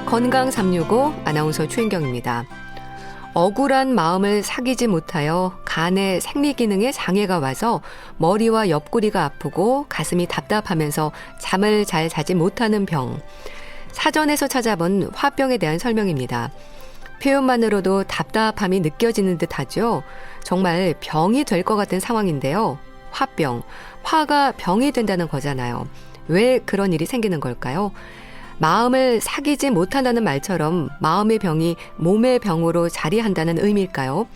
건강 365 아나운서 최인경입니다. 억울한 마음을 사귀지 못하여 간의 생리기능에 장애가 와서 머리와 옆구리가 아프고 가슴이 답답하면서 잠을 잘 자지 못하는 병. 사전에서 찾아본 화병에 대한 설명입니다. 표현만으로도 답답함이 느껴지는 듯하죠. 정말 병이 될 것 같은 상황인데요. 화병, 화가 병이 된다는 거잖아요. 왜 그런 일이 생기는 걸까요? 마음을 사귀지 못한다는 말처럼 마음의 병이 몸의 병으로 자리한다는 의미일까요?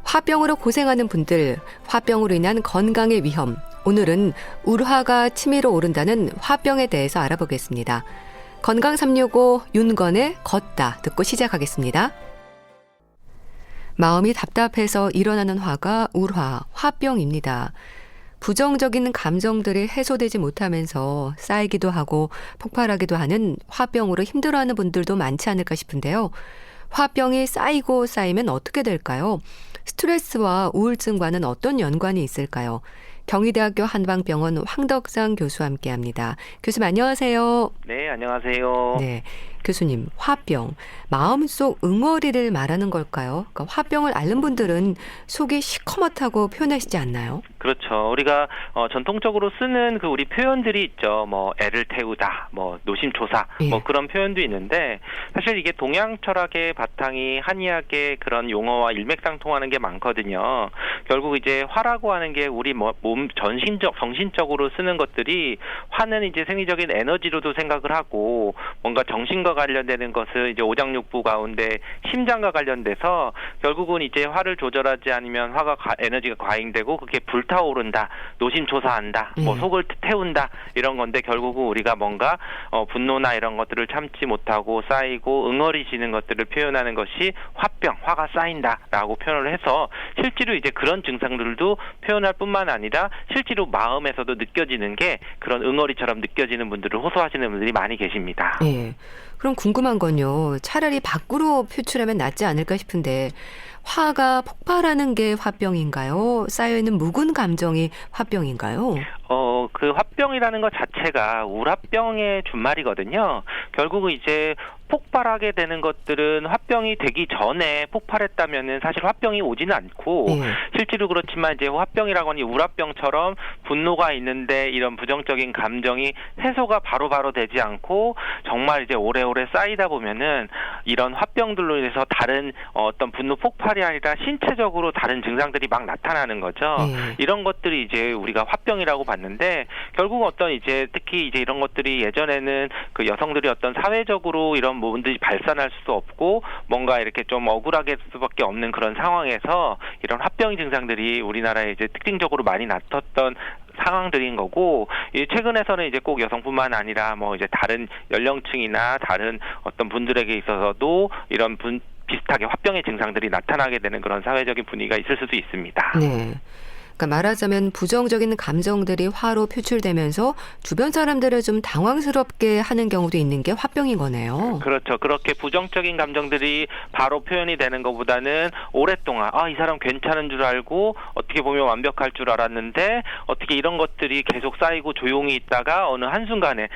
화병으로 고생하는 분들, 화병으로 인한 건강의 위험. 오늘은 울화가 치밀어 오른다는 화병에 대해서 알아보겠습니다. 건강 365 윤건의 걷다 듣고 시작하겠습니다. 마음이 답답해서 일어나는 화가 울화, 화병입니다. 부정적인 감정들이 해소되지 못하면서 쌓이기도 하고 폭발하기도 하는 화병으로 힘들어하는 분들도 많지 않을까 싶은데요. 화병이 쌓이고 쌓이면 어떻게 될까요? 스트레스와 우울증과는 어떤 연관이 있을까요? 경희대학교 한방병원 황덕상 교수와 함께합니다. 교수님 안녕하세요. 네, 안녕하세요. 네, 교수님 화병, 마음속 응어리를 말하는 걸까요? 그러니까 화병을 앓는 분들은 속이 시커멓다고 표현하시지 않나요? 그렇죠. 우리가 전통적으로 쓰는 그 우리 표현들이 있죠. 뭐 애를 태우다, 뭐 노심초사, 예. 뭐 그런 표현도 있는데 사실 이게 동양 철학의 바탕이 한의학의 그런 용어와 일맥상통하는 게 많거든요. 결국 이제 화라고 하는 게 우리 몸 정신적으로 쓰는 것들이 화는 이제 생리적인 에너지로도 생각을 하고 뭔가 정신과 관련되는 것을 이제 오장육부 가운데 심장과 관련돼서 결국은 이제 화를 조절하지 않으면 에너지가 과잉되고 그게 불타오른다, 노심초사한다, 뭐 속을 태운다 이런 건데 결국은 우리가 뭔가 분노나 이런 것들을 참지 못하고 쌓이고 응어리지는 것들을 표현하는 것이 화병, 화가 쌓인다라고 표현을 해서 실제로 이제 그런 증상들도 표현할 뿐만 아니라 실제로 마음에서도 느껴지는 게 그런 응어리처럼 느껴지는 분들을 호소하시는 분들이 많이 계십니다. 예. 그럼 궁금한 건요. 차라리 밖으로 표출하면 낫지 않을까 싶은데 화가 폭발하는 게 화병인가요? 쌓여있는 묵은 감정이 화병인가요? 그 화병이라는 것 자체가 우라병의 준말이거든요. 결국은 이제 폭발하게 되는 것들은 화병이 되기 전에 폭발했다면은 사실 화병이 오지는 않고 실제로 그렇지만 이제 화병이라고 하니 우라병처럼 분노가 있는데 이런 부정적인 감정이 해소가 바로바로 되지 않고 정말 이제 오래오래 쌓이다 보면은 이런 화병들로 인해서 다른 어떤 분노 폭발이 아니라 신체적으로 다른 증상들이 막 나타나는 거죠. 이런 것들이 이제 우리가 화병이라고 봤는데 결국 어떤 이제 특히 이제 이런 것들이 예전에는 그 여성들이 어떤 사회적으로 이런 부분들이 발산할 수도 없고 뭔가 이렇게 좀 억울하게 할 수밖에 없는 그런 상황에서 이런 화병 증상들이 우리나라에 이제 특징적으로 많이 나타났던 상황들인 거고 최근에서는 이제 꼭 여성뿐만 아니라 뭐 이제 다른 연령층이나 다른 어떤 분들에게 있어서도 이런 비슷하게 화병의 증상들이 나타나게 되는 그런 사회적인 분위기가 있을 수도 있습니다. 네. 그러니까 말하자면 부정적인 감정들이 화로 표출되면서 주변 사람들을 좀 당황스럽게 하는 경우도 있는 게 화병인 거네요. 그렇죠. 그렇게 부정적인 감정들이 바로 표현이 되는 것보다는 오랫동안 이 사람 괜찮은 줄 알고 어떻게 보면 완벽할 줄 알았는데 어떻게 이런 것들이 계속 쌓이고 조용히 있다가 어느 한순간에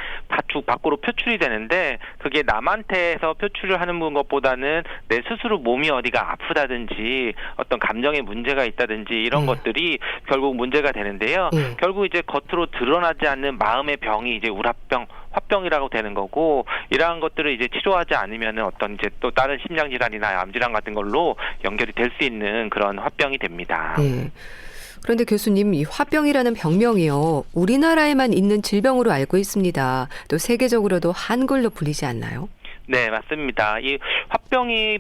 밖으로 표출이 되는데 그게 남한테서 표출을 하는 것보다는 내 스스로 몸이 어디가 아프다든지 어떤 감정에 문제가 있다든지 이런 것들이 결국 문제가 되는데요. 결국 이제 겉으로 드러나지 않는 마음의 병이 이제 우라병, 화병이라고 되는 거고 이러한 것들을 이제 치료하지 않으면은 어떤 이제 또 다른 심장 질환이나 암 질환 같은 걸로 연결이 될 수 있는 그런 화병이 됩니다. 그런데 교수님, 이 화병이라는 병명이요. 우리나라에만 있는 질병으로 알고 있습니다. 또 세계적으로도 한글로 불리지 않나요? 네, 맞습니다. 이 화병이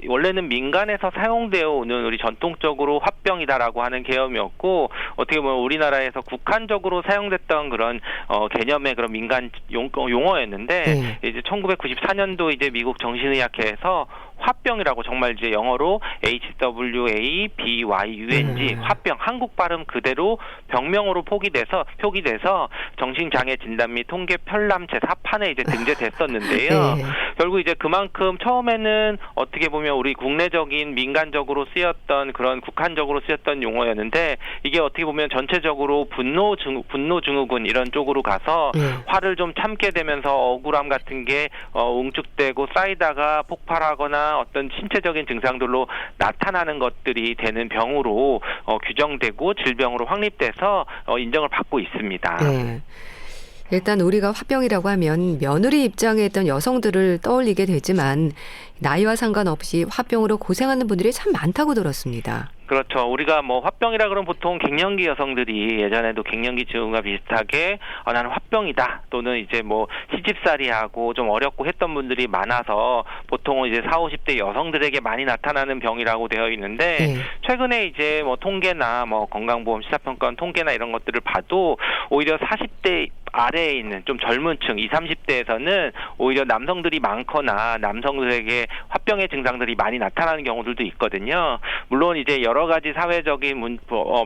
원래는 민간에서 사용되어 오는 우리 전통적으로 화병이다라고 하는 개념이었고 어떻게 보면 우리나라에서 국한적으로 사용됐던 그런 개념의 그런 민간 용어였는데 이제 1994년도 이제 미국 정신의학회에서 화병이라고 정말 이제 영어로 HWABYUNG 화병 한국 발음 그대로 병명으로 표기돼서 정신장애 진단 및 통계 편람체 사판에 이제 등재됐었는데요. 네. 결국 이제 그만큼 처음에는 어떻게 보면 우리 국내적인 민간적으로 쓰였던 그런 국한적으로 쓰였던 용어였는데 이게 어떻게 보면 전체적으로 분노 증후군 이런 쪽으로 가서 화를 좀 참게 되면서 억울함 같은 게 응축되고 쌓이다가 폭발하거나 어떤 신체적인 증상들로 나타나는 것들이 되는 병으로 규정되고 질병으로 확립돼서 인정을 받고 있습니다. 네. 일단 우리가 화병이라고 하면 며느리 입장에 있던 여성들을 떠올리게 되지만 나이와 상관없이 화병으로 고생하는 분들이 참 많다고 들었습니다. 그렇죠. 우리가 뭐 화병이라 그러면 보통 갱년기 여성들이 예전에도 갱년기 증후가 비슷하게 나는 화병이다 또는 이제 뭐 시집살이하고 좀 어렵고 했던 분들이 많아서 보통은 이제 40, 50대 여성들에게 많이 나타나는 병이라고 되어 있는데 최근에 이제 뭐 통계나 뭐 건강보험 시사평가원 통계나 이런 것들을 봐도 오히려 40대 아래에 있는 좀 젊은 층 20, 30대에서는 오히려 남성들이 많거나 남성들에게 화병의 증상들이 많이 나타나는 경우들도 있거든요. 물론 이제 여러 가지 사회적인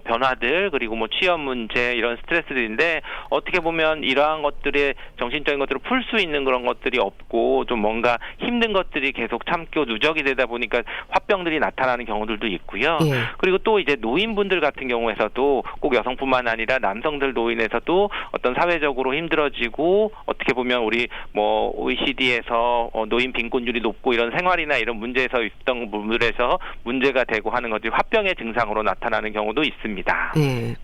변화들 그리고 뭐 취업 문제 이런 스트레스들인데 어떻게 보면 이러한 것들의 정신적인 것들을 풀 수 있는 그런 것들이 없고 좀 뭔가 힘든 것들이 계속 참고 누적이 되다 보니까 화병들이 나타나는 경우들도 있고요. 그리고 또 이제 노인분들 같은 경우에서도 꼭 여성뿐만 아니라 남성들 노인에서도 어떤 사회적으로 힘들어지고 어떻게 보면 우리 뭐 OECD에서 노인 빈곤율이 높고 이런 생활이나 이런 문제에서 있던 부분들에서 문제가 되고 하는 것들이 화병의 증상으로 나타나는 경우도 있습니다. 네.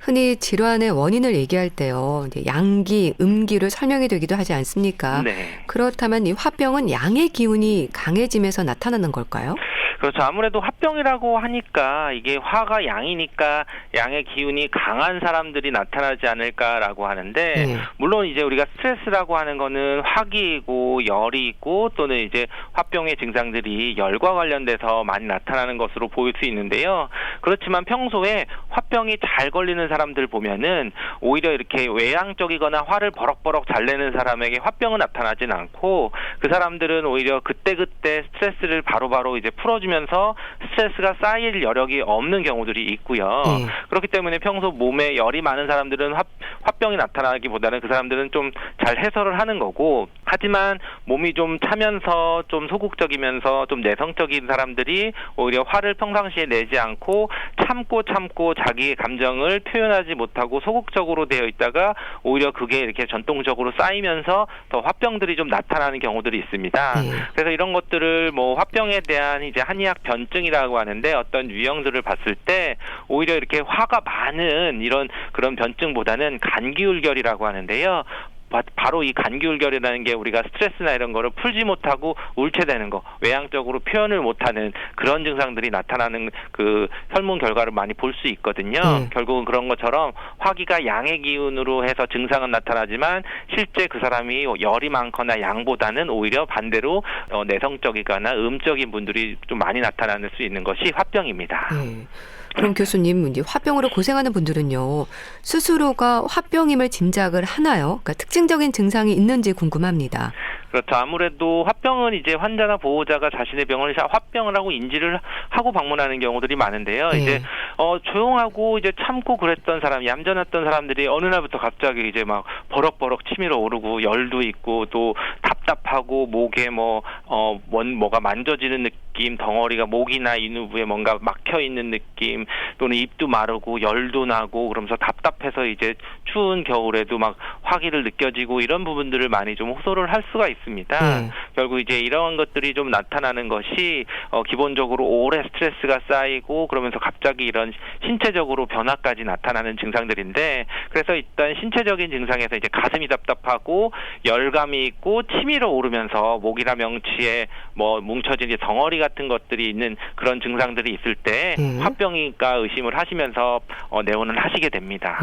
흔히 질환의 원인을 얘기할 때요, 이제 양기, 음기를 설명이 되기도 하지 않습니까? 네. 그렇다면 이 화병은 양의 기운이 강해지면서 나타나는 걸까요? 그렇죠. 아무래도 화병이라고 하니까 이게 화가 양이니까 양의 기운이 강한 사람들이 나타나지 않을까라고 하는데 물론 이제 우리가 스트레스라고 하는 거는 화기이고 열이 있고 또는 이제 화병의 증상들이 열과 관련돼서 많이 나타나는 것으로 보일 수 있는데요. 그렇지만 평소에 화병이 잘 걸리는 사람들 보면은 오히려 이렇게 외향적이거나 화를 버럭버럭 잘 내는 사람에게 화병은 나타나진 않고 그 사람들은 오히려 그때그때 스트레스를 바로바로 이제 풀어주면서 스트레스가 쌓일 여력이 없는 경우들이 있고요. 그렇기 때문에 평소 몸에 열이 많은 사람들은 화병이 나타나기보다는 그 사람들은 좀 잘 해소를 하는 거고 하지만 몸이 좀 차면서 좀 소극적이면서 좀 내성적인 사람들이 오히려 화를 평상시에 내지 않고 참고 자기의 감정을 표현하지 못하고 소극적으로 되어 있다가 오히려 그게 이렇게 전통적으로 쌓이면서 더 화병들이 좀 나타나는 경우들이 있습니다. 그래서 이런 것들을 뭐 화병에 대한 이제 한의학 변증이라고 하는데 어떤 유형들을 봤을 때 오히려 이렇게 화가 많은 이런 그런 변증보다는 감기울결이라고 하는데요. 바로 이 감기울결이라는 게 우리가 스트레스나 이런 거를 풀지 못하고 울체되는 거, 외향적으로 표현을 못하는 그런 증상들이 나타나는 그 설문 결과를 많이 볼 수 있거든요. 결국은 그런 것처럼 화기가 양의 기운으로 해서 증상은 나타나지만 실제 그 사람이 열이 많거나 양보다는 오히려 반대로 내성적이거나 음적인 분들이 좀 많이 나타날 수 있는 것이 화병입니다. 그럼 교수님, 이제 화병으로 고생하는 분들은요, 스스로가 화병임을 짐작을 하나요? 그러니까 특징적인 증상이 있는지 궁금합니다. 그렇죠. 아무래도 화병은 이제 환자나 보호자가 자신의 병을 화병을 하고 인지를 하고 방문하는 경우들이 많은데요. 이제 조용하고 이제 참고 그랬던 사람, 얌전했던 사람들이 어느 날부터 갑자기 이제 막 버럭버럭 치밀어 오르고 열도 있고 또 답답하고 목에 뭐가 만져지는 느낌, 덩어리가 목이나 인후부에 뭔가 막혀 있는 느낌, 또는 입도 마르고 열도 나고 그러면서 답답해서 이제 추운 겨울에도 막 화기를 느껴지고 이런 부분들을 많이 좀 호소를 할 수가 있습니다. 결국 이제 이런 것들이 좀 나타나는 것이 기본적으로 오래 스트레스가 쌓이고 그러면서 갑자기 이런 신체적으로 변화까지 나타나는 증상들인데 그래서 일단 신체적인 증상에서 이제 가슴이 답답하고 열감이 있고 치밀어 오르면서 목이나 명치에 뭐 뭉쳐진 이제 덩어리 같은 것들이 있는 그런 증상들이 있을 때 화병이니까 의심을 하시면서 내원을 하시게 됩니다.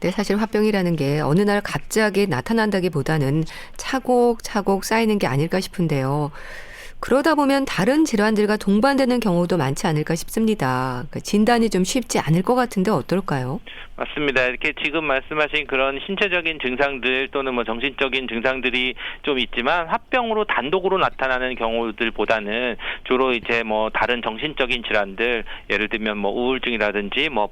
근데 사실 화병이라는 게 어느 날 갑자기 나타난다기보다는 차곡차곡 쌓이는 게 아닐까 싶은데요. 그러다 보면 다른 질환들과 동반되는 경우도 많지 않을까 싶습니다. 그러니까 진단이 좀 쉽지 않을 것 같은데 어떨까요? 맞습니다. 이렇게 지금 말씀하신 그런 신체적인 증상들 또는 뭐 정신적인 증상들이 좀 있지만 화병으로 단독으로 나타나는 경우들보다는 주로 이제 뭐 다른 정신적인 질환들, 예를 들면 뭐 우울증이라든지 뭐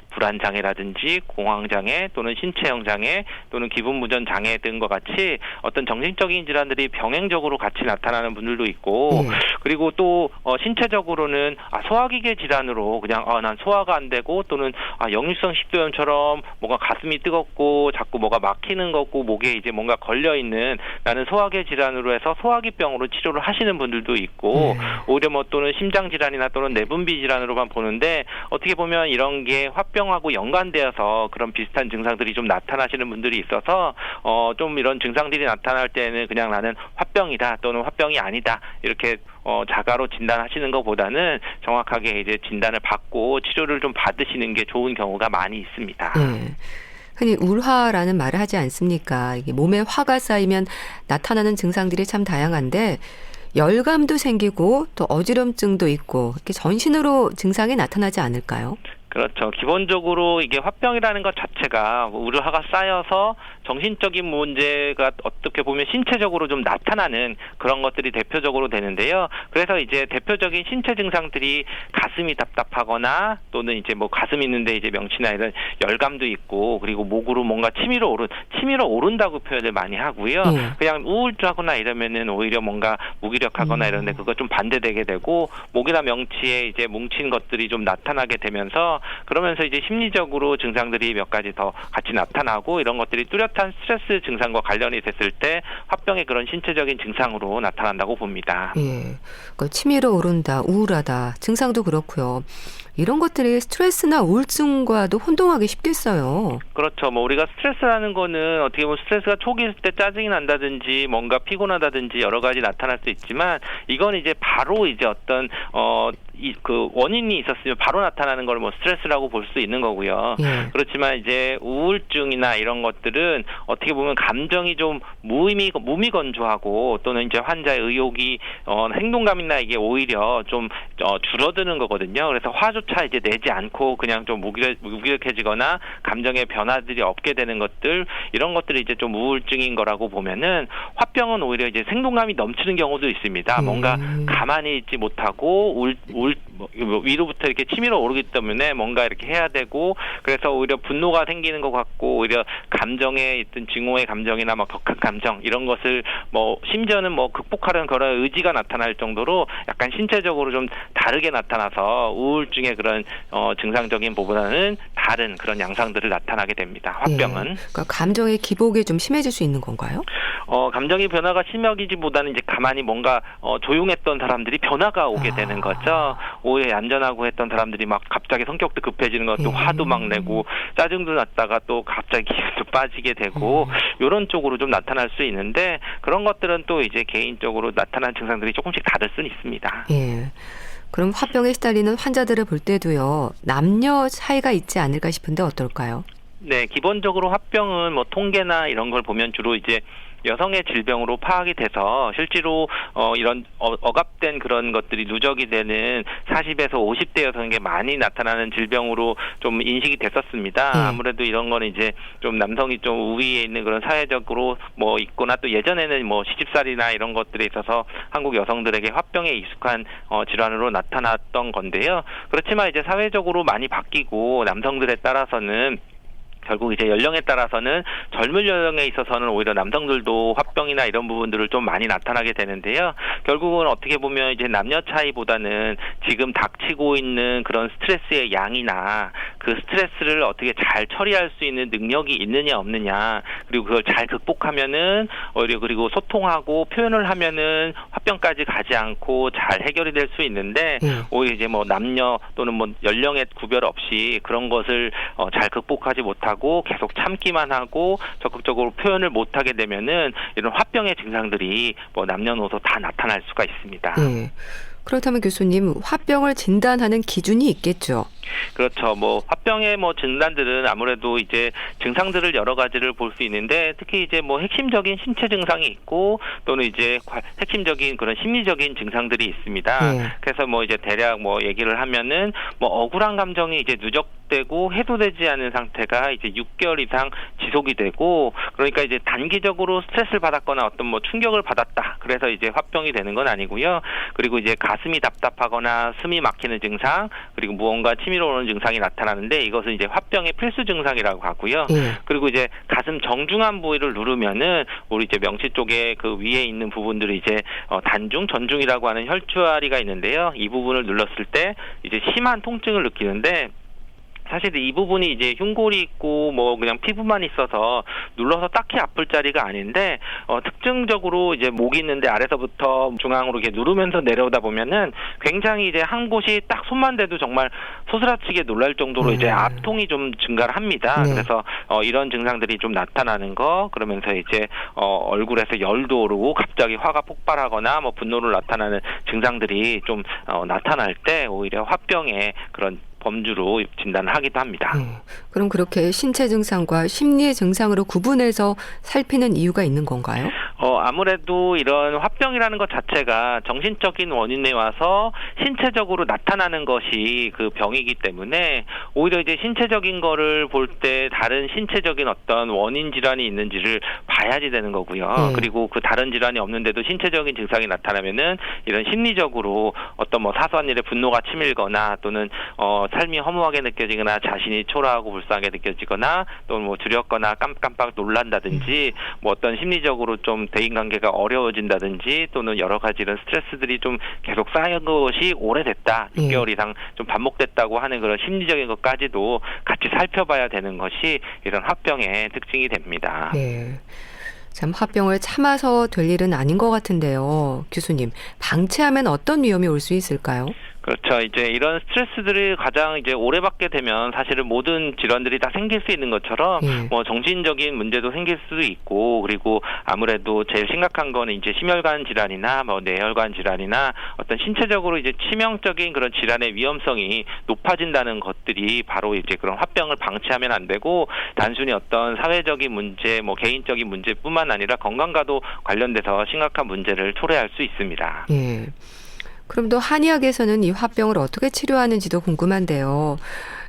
불안 장애라든지 공황 장애 또는 신체형 장애 또는 기분 무전 장애 등과 같이 어떤 정신적인 질환들이 병행적으로 같이 나타나는 분들도 있고, 그리고 또 신체적으로는 소화기계 질환으로 그냥 난 소화가 안 되고 또는 역류성 식도염처럼 뭔가 가슴이 뜨겁고 자꾸 뭐가 막히는 거고 목에 이제 뭔가 걸려 있는 나는 소화기 질환으로 해서 소화기병으로 치료를 하시는 분들도 있고, 오히려 뭐 또는 심장 질환이나 또는 내분비 질환으로만 보는데 어떻게 보면 이런 게 화병하고 연관되어서 그런 비슷한 증상들이 좀 나타나시는 분들이 있어서 좀 이런 증상들이 나타날 때는 그냥 나는 화병이다 또는 화병이 아니다 이렇게 자가로 진단하시는 것보다는 정확하게 이제 진단을 받고 치료를 좀 받으시는 게 좋은 경우가 많이 있습니다. 네. 흔히 울화라는 말을 하지 않습니까? 이게 몸에 화가 쌓이면 나타나는 증상들이 참 다양한데 열감도 생기고 또 어지럼증도 있고 이렇게 전신으로 증상이 나타나지 않을까요? 그렇죠. 기본적으로 이게 화병이라는 것 자체가 우려화가 쌓여서 정신적인 문제가 어떻게 보면 신체적으로 좀 나타나는 그런 것들이 대표적으로 되는데요. 그래서 이제 대표적인 신체 증상들이 가슴이 답답하거나 또는 이제 뭐 가슴 있는데 이제 명치나 이런 열감도 있고, 그리고 목으로 뭔가 치밀어 오른다고 표현을 많이 하고요. 그냥 우울하거나 이러면은 오히려 뭔가 무기력하거나 이런데 그거 좀 반대되게 되고, 목이나 명치에 이제 뭉친 것들이 좀 나타나게 되면서 그러면서 이제 심리적으로 증상들이 몇 가지 더 같이 나타나고, 이런 것들이 뚜렷한 스트레스 증상과 관련이 됐을 때 화병의 그런 신체적인 증상으로 나타난다고 봅니다. 예, 그러니까 치밀어 오른다, 우울하다, 증상도 그렇고요. 이런 것들이 스트레스나 우울증과도 혼동하기 쉽겠어요. 그렇죠. 뭐 우리가 스트레스라는 거는 어떻게 보면 스트레스가 초기일 때 짜증이 난다든지 뭔가 피곤하다든지 여러 가지 나타날 수 있지만, 이건 이제 바로 이제 어떤 그 원인이 있었으면 바로 나타나는 걸 뭐 스트레스라고 볼 수 있는 거고요. 그렇지만 이제 우울증이나 이런 것들은 어떻게 보면 감정이 좀 무미건조하고 또는 이제 환자의 의욕이 행동감이나 이게 오히려 좀 줄어드는 거거든요. 그래서 화조차 이제 내지 않고 그냥 좀 무기력해지거나 감정의 변화들이 없게 되는 것들, 이런 것들이 이제 좀 우울증인 거라고 보면은, 화병은 오히려 이제 생동감이 넘치는 경우도 있습니다. 뭔가 가만히 있지 못하고 위로부터 이렇게 치밀어 오르기 때문에 뭔가 이렇게 해야 되고, 그래서 오히려 분노가 생기는 것 같고, 오히려 감정에 있던 증오의 감정이나 뭐 격한 감정 이런 것을 뭐 심지어는 뭐 극복하려는 그런 의지가 나타날 정도로 약간 신체적으로 좀 다르게 나타나서 우울증의 그런 증상적인 부분보다는 다른 그런 양상들을 나타나게 됩니다. 화병은. 그러니까 감정의 기복이 좀 심해질 수 있는 건가요? 감정의 변화가 심하기보다는 이제 가만히 뭔가 조용했던 사람들이 변화가 오게 되는 거죠. 오히려 얌전하고 했던 사람들이 막 갑자기 성격도 급해지는 것도 화도 막 내고 짜증도 났다가 또 갑자기 기분도 빠지게 되고 이런 쪽으로 좀 나타날 수 있는데, 그런 것들은 또 이제 개인적으로 나타난 증상들이 조금씩 다를 수는 있습니다. 예. 그럼 화병에 시달리는 환자들을 볼 때도요, 남녀 차이가 있지 않을까 싶은데 어떨까요? 네, 기본적으로 화병은 뭐 통계나 이런 걸 보면 주로 이제 여성의 질병으로 파악이 돼서 실제로 이런 억압된 그런 것들이 누적이 되는 40에서 50대 여성에게 많이 나타나는 질병으로 좀 인식이 됐었습니다. 아무래도 이런 거는 이제 좀 남성이 좀 우위에 있는 그런 사회적으로 뭐 있거나, 또 예전에는 뭐 시집살이나 이런 것들에 있어서 한국 여성들에게 화병에 익숙한 질환으로 나타났던 건데요. 그렇지만 이제 사회적으로 많이 바뀌고 남성들에 따라서는 결국 이제 연령에 따라서는 젊은 연령에 있어서는 오히려 남성들도 화병이나 이런 부분들을 좀 많이 나타나게 되는데요. 결국은 어떻게 보면 이제 남녀 차이보다는 지금 닥치고 있는 그런 스트레스의 양이나 그 스트레스를 어떻게 잘 처리할 수 있는 능력이 있느냐 없느냐, 그리고 그걸 잘 극복하면은 오히려 그리고 소통하고 표현을 하면은 화병까지 가지 않고 잘 해결이 될 수 있는데, 오히려 이제 뭐 남녀 또는 뭐 연령의 구별 없이 그런 것을 잘 극복하지 못하고 계속 참기만 하고 적극적으로 표현을 못하게 되면은 이런 화병의 증상들이 뭐 남녀노소 다 나타날 수가 있습니다. 그렇다면 교수님, 화병을 진단하는 기준이 있겠죠? 그렇죠. 뭐 화병의 뭐 진단들은 아무래도 이제 증상들을 여러 가지를 볼 수 있는데 특히 이제 뭐 핵심적인 신체 증상이 있고 또는 이제 핵심적인 그런 심리적인 증상들이 있습니다. 네. 그래서 뭐 이제 대략 뭐 얘기를 하면은 뭐 억울한 감정이 이제 누적되고 해소되지 않은 상태가 이제 6개월 이상 지속이 되고 그러니까 이제 단기적으로 스트레스를 받았거나 어떤 뭐 충격을 받았다. 그래서 이제 화병이 되는 건 아니고요. 그리고 이제 가슴이 답답하거나 숨이 막히는 증상 그리고 무언가 치밀어 오는 증상이 나타나는데 이것은 이제 화병의 필수 증상이라고 하고요. 예. 그리고 이제 가슴 정중한 부위를 누르면은 우리 이제 명치 쪽에 그 위에 있는 부분들이 이제 단중, 전중이라고 하는 혈주아리가 있는데요. 이 부분을 눌렀을 때 이제 심한 통증을 느끼는데 사실 이 부분이 이제 흉골이 있고 뭐 그냥 피부만 있어서 눌러서 딱히 아플 자리가 아닌데 특징적으로 이제 목이 있는데 아래서부터 중앙으로 이렇게 누르면서 내려오다 보면은 굉장히 이제 한 곳이 딱 손만 대도 정말 소스라치게 놀랄 정도로 이제 압통이 좀 증가를 합니다. 네. 그래서 이런 증상들이 좀 나타나는 거 그러면서 이제 얼굴에서 열도 오르고 갑자기 화가 폭발하거나 뭐 분노를 나타나는 증상들이 좀 나타날 때 오히려 화병의 그런 범주로 진단을 하기도 합니다. 그럼 그렇게 신체 증상과 심리 증상으로 구분해서 살피는 이유가 있는 건가요? 아무래도 이런 화병이라는 것 자체가 정신적인 원인에 와서 신체적으로 나타나는 것이 그 병이기 때문에 오히려 이제 신체적인 거를 볼 때 다른 신체적인 어떤 원인 질환이 있는지를 봐야지 되는 거고요. 그리고 그 다른 질환이 없는데도 신체적인 증상이 나타나면은 이런 심리적으로 어떤 뭐 사소한 일에 분노가 치밀거나 또는 삶이 허무하게 느껴지거나 자신이 초라하고 불쌍하게 느껴지거나 또는 뭐 두렵거나 깜깜빡 놀란다든지 뭐 어떤 심리적으로 좀 대인관계가 어려워진다든지 또는 여러 가지 이런 스트레스들이 좀 계속 쌓인 것이 오래됐다. 6개월 이상 좀 반복됐다고 하는 그런 심리적인 것까지도 같이 살펴봐야 되는 것이 이런 화병의 특징이 됩니다. 네. 참 화병을 참아서 될 일은 아닌 것 같은데요. 교수님, 방치하면 어떤 위험이 올 수 있을까요? 그렇죠. 이제 이런 스트레스들이 가장 이제 오래 받게 되면 사실은 모든 질환들이 다 생길 수 있는 것처럼 뭐 정신적인 문제도 생길 수도 있고 그리고 아무래도 제일 심각한 거는 이제 심혈관 질환이나 뭐 뇌혈관 질환이나 어떤 신체적으로 이제 치명적인 그런 질환의 위험성이 높아진다는 것들이 바로 이제 그런 화병을 방치하면 안 되고 단순히 어떤 사회적인 문제, 뭐 개인적인 문제뿐만 아니라 건강과도 관련돼서 심각한 문제를 초래할 수 있습니다. 예. 그럼 또 한의학에서는 이 화병을 어떻게 치료하는지도 궁금한데요.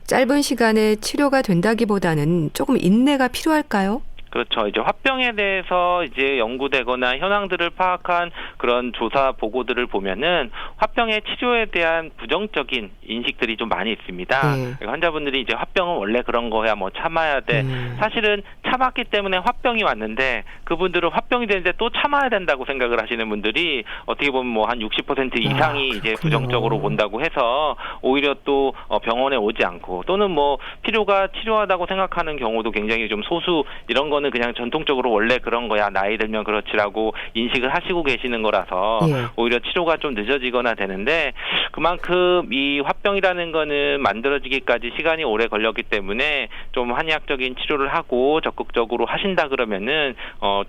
짧은 시간에 치료가 된다기보다는 조금 인내가 필요할까요? 그렇죠. 이제 화병에 대해서 이제 연구되거나 현황들을 파악한 그런 조사 보고들을 보면은 화병의 치료에 대한 부정적인 인식들이 좀 많이 있습니다. 환자분들이 이제 화병은 원래 그런 거야 뭐 참아야 돼. 사실은 참았기 때문에 화병이 왔는데 그분들은 화병이 되는데 또 참아야 된다고 생각을 하시는 분들이 어떻게 보면 뭐 한 60% 이상이 이제 부정적으로 본다고 해서 오히려 또 병원에 오지 않고 또는 뭐 필요가 치료하다고 생각하는 경우도 굉장히 좀 소수 이런 건 그냥 전통적으로 원래 그런 거야 나이 들면 그렇지라고 인식을 하시고 계시는 거라서 오히려 치료가 좀 늦어지거나 되는데 그만큼 이 화병이라는 거는 만들어지기까지 시간이 오래 걸렸기 때문에 좀 한의학적인 치료를 하고 적극적으로 하신다 그러면은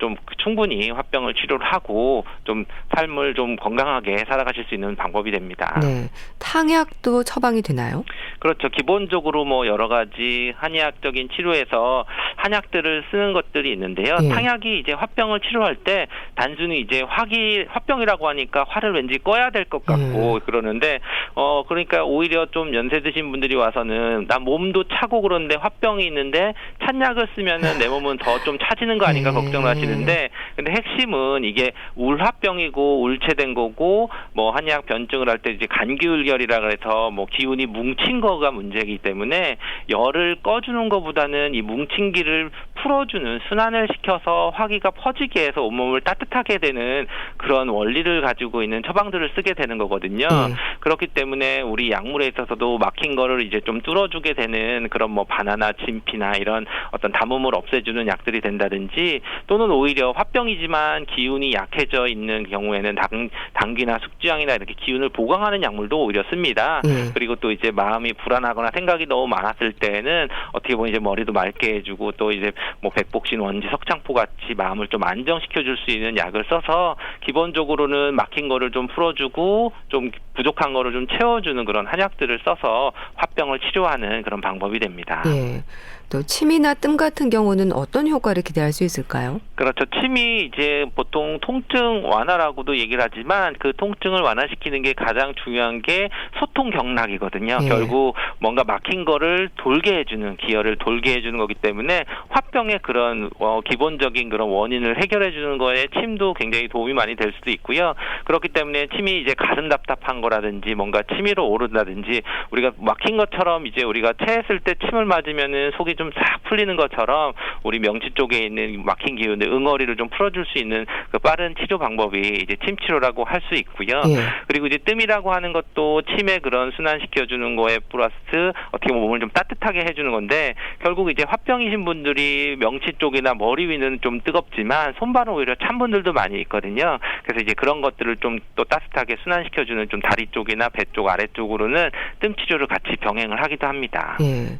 좀 충분히 화병을 치료를 하고 좀 삶을 좀 건강하게 살아가실 수 있는 방법이 됩니다. 네, 탕약도 처방이 되나요? 그렇죠. 기본적으로 뭐 여러 가지 한의학적인 치료에서 한약들을 쓰는 것들이 있는데요. 탕약이 이제 화병을 치료할 때 단순히 이제 화병이라고 하니까 화를 왠지 꺼야 될 것 같고 그러는데 그러니까 오히려 좀 연세 드신 분들이 와서는 나 몸도 차고 그런데 화병이 있는데 찬약을 쓰면은 내 몸은 더 좀 차지는 거 아닌가 걱정을 하시는데 근데 핵심은 이게 울화병이고 울체된 거고 뭐 한의학 변증을 할 때 이제 간기울열이라 그래서 뭐 기운이 뭉친 거가 문제이기 때문에 열을 꺼주는 것보다는 이 뭉친 기를 풀어주는 순환을 시켜서 화기가 퍼지게 해서 온몸을 따뜻하게 되는 그런 원리를 가지고 있는 처방들을 쓰게 되는 거거든요. 그렇기 때문에 우리 약물에 있어서도 막힌 거를 이제 좀 뚫어주게 되는 그런 뭐 바나나 진피나 이런 어떤 담음을 없애주는 약들이 된다든지 또는 오히려 화병이 화병이지만 기운이 약해져 있는 경우에는 당귀나 숙주향이나 이렇게 기운을 보강하는 약물도 오히려 씁니다. 그리고 또 이제 마음이 불안하거나 생각이 너무 많았을 때는 어떻게 보면 이제 머리도 맑게 해주고 또 이제 뭐 백복신, 원지, 석창포 같이 마음을 좀 안정시켜 줄 수 있는 약을 써서 기본적으로는 막힌 거를 좀 풀어주고 좀 부족한 거를 좀 채워주는 그런 한약들을 써서 화병을 치료하는 그런 방법이 됩니다. 예. 또 침이나 뜸 같은 경우는 어떤 효과를 기대할 수 있을까요? 그렇죠. 침이 이제 보통 통증 완화라고도 얘기를 하지만 그 통증을 완화시키는 게 가장 중요한 게 소통 경락이거든요. 결국 뭔가 막힌 거를 돌게 해주는, 기혈을 돌게 해주는 거기 때문에 화병의 그런 기본적인 그런 원인을 해결해 주는 거에 침도 굉장히 도움이 많이 될 수도 있고요. 그렇기 때문에 침이 이제 가슴 답답한 거라든지 뭔가 치밀어 오른다든지 우리가 막힌 것처럼 이제 우리가 체했을 때 침을 맞으면은 속이 좀 싹 풀리는 것처럼 우리 명치 쪽에 있는 막힌 기운들 응어리를 좀 풀어줄 수 있는 그 빠른 치료 방법이 이제 침 치료라고 할 수 있고요. 그리고 이제 뜸이라고 하는 것도 침에 그런 순환시켜주는 거에 플러스 어떻게 보면 몸을 좀 따뜻하게 해주는 건데 결국 이제 화병이신 분들이 명치 쪽이나 머리 위는 좀 뜨겁지만 손발은 오히려 찬 분들도 많이 있거든요. 그래서 이제 그런 것들을 좀 또 따뜻하게 순환시켜주는 좀 다리 쪽이나 배 쪽 아래쪽으로는 뜸 치료를 같이 병행을 하기도 합니다. 예.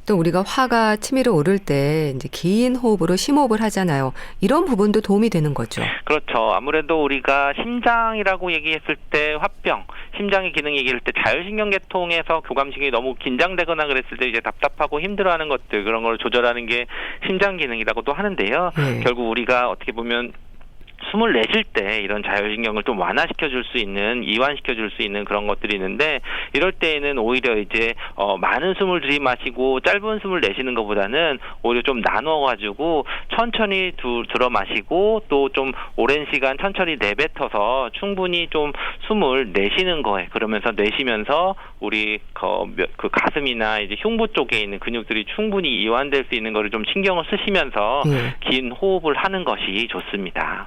또 우리가 화가 치밀어 오를 때 이제 긴 호흡으로 심호흡을 하잖아요. 이런 부분도 도움이 되는 거죠. 그렇죠. 아무래도 우리가 심장이라고 얘기했을 때 화병, 심장의 기능 얘기할 때 자율신경계통에서 교감신경이 너무 긴장되거나 그랬을 때 이제 답답하고 힘들어하는 것들 그런 걸 조절하는 게 심장 기능이라고도 하는데요. 결국 우리가 어떻게 보면 숨을 내쉴 때 이런 자율신경을 좀 완화시켜 줄 수 있는, 이완시켜 줄 수 있는 그런 것들이 있는데 이럴 때에는 오히려 이제 많은 숨을 들이마시고 짧은 숨을 내쉬는 것보다는 오히려 좀 나눠가지고 천천히 들어 마시고 또 좀 오랜 시간 천천히 내뱉어서 충분히 좀 숨을 내쉬는 거에 그러면서 내쉬면서 우리 그 가슴이나 이제 흉부 쪽에 있는 근육들이 충분히 이완될 수 있는 거를 좀 신경을 쓰시면서 긴 호흡을 하는 것이 좋습니다.